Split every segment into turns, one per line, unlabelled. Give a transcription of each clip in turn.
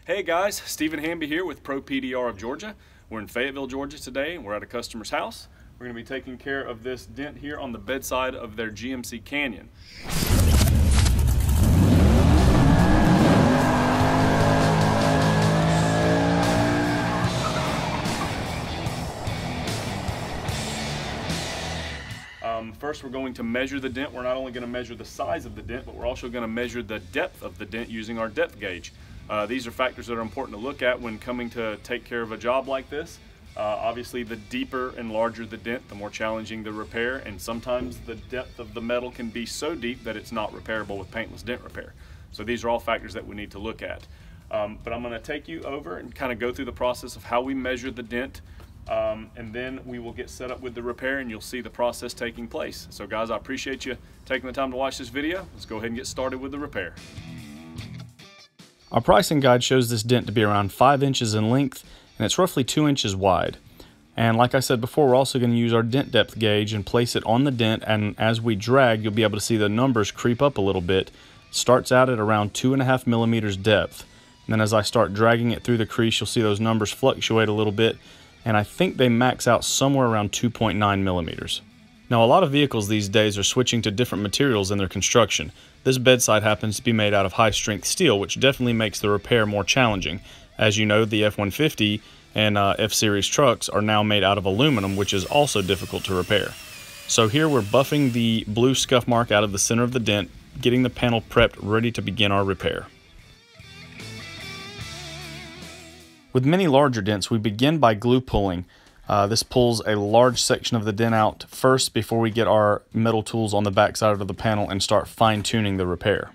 Hey guys, Stephen Hamby here with Pro PDR of Georgia. We're in Fayetteville, Georgia today, and we're at a customer's house. We're going to be taking care of this dent here on the bedside of their GMC Canyon. First, we're going to measure the dent. We're not only going to measure the size of the dent, but we're also going to measure the depth of the dent using our depth gauge. These are factors that are important to look at when coming to take care of a job like this. Obviously, the deeper and larger the dent, the more challenging the repair, and sometimes the depth of the metal can be so deep that it's not repairable with paintless dent repair. So these are all factors that we need to look at. But I'm going to take you over and kind of go through the process of how we measure the dent. And then we will get set up with the repair and you'll see the process taking place. So guys, I appreciate you taking the time to watch this video. Let's go ahead and get started with the repair.
Our pricing guide shows this dent to be around 5 inches in length and it's roughly 2 inches wide. And like I said before, we're also going to use our dent depth gauge and place it on the dent, and as we drag, you'll be able to see the numbers creep up a little bit. It starts out at around 2.5 millimeters depth. And then as I start dragging it through the crease, you'll see those numbers fluctuate a little bit, and I think they max out somewhere around 2.9 millimeters. Now, a lot of vehicles these days are switching to different materials in their construction. This bedside happens to be made out of high-strength steel, which definitely makes the repair more challenging. As you know, the F-150 and F-Series trucks are now made out of aluminum, which is also difficult to repair. So here we're buffing the blue scuff mark out of the center of the dent, getting the panel prepped, ready to begin our repair. With many larger dents, we begin by glue pulling. This pulls a large section of the dent out first before we get our metal tools on the back side of the panel and start fine-tuning the repair.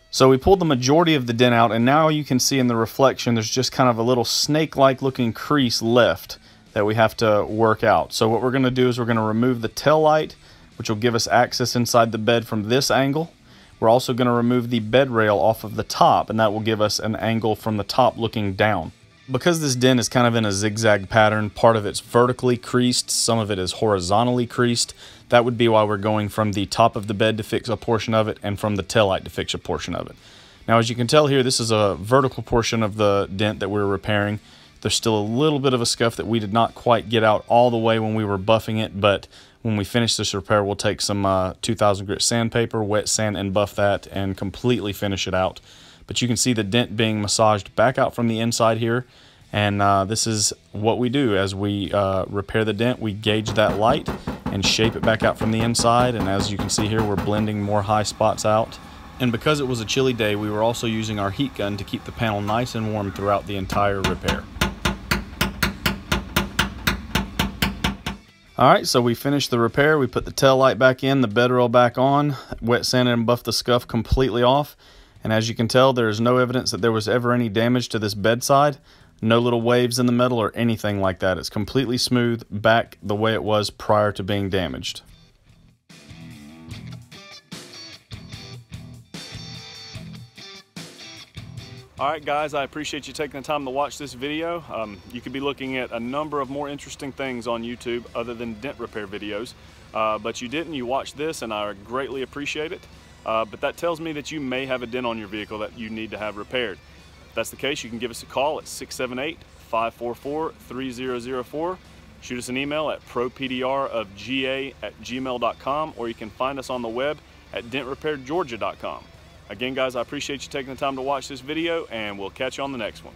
So we pulled the majority of the dent out, and now you can see in the reflection there's just kind of a little snake-like looking crease left that we have to work out. So what we're going to do is we're going to remove the tail light, which will give us access inside the bed from this angle. We're also going to remove the bed rail off of the top, and that will give us an angle from the top looking down. Because this dent is kind of in a zigzag pattern, part of it's vertically creased, some of it is horizontally creased. That would be why we're going from the top of the bed to fix a portion of it and from the taillight to fix a portion of it. Now, as you can tell here, this is a vertical portion of the dent that we're repairing. There's still a little bit of a scuff that we did not quite get out all the way when we were buffing it, but when we finish this repair, we'll take some 2000 grit sandpaper, wet sand, and buff that and completely finish it out. But you can see the dent being massaged back out from the inside here, and this is what we do. As we repair the dent, we gauge that light and shape it back out from the inside, and as you can see here, we're blending more high spots out. And because it was a chilly day, we were also using our heat gun to keep the panel nice and warm throughout the entire repair. Alright, so we finished the repair. We put the tail light back in, the bed rail back on, wet sanded and buffed the scuff completely off. And as you can tell, there is no evidence that there was ever any damage to this bedside. No little waves in the metal or anything like that. It's completely smooth, back the way it was prior to being damaged.
Alright guys, I appreciate you taking the time to watch this video. You could be looking at a number of more interesting things on YouTube other than dent repair videos. But you didn't, you watched this, and I greatly appreciate it. But that tells me that you may have a dent on your vehicle that you need to have repaired. If that's the case, you can give us a call at 678-544-3004. Shoot us an email at propdrofga@gmail.com, or you can find us on the web at dentrepairgeorgia.com. Again, guys, I appreciate you taking the time to watch this video, and we'll catch you on the next one.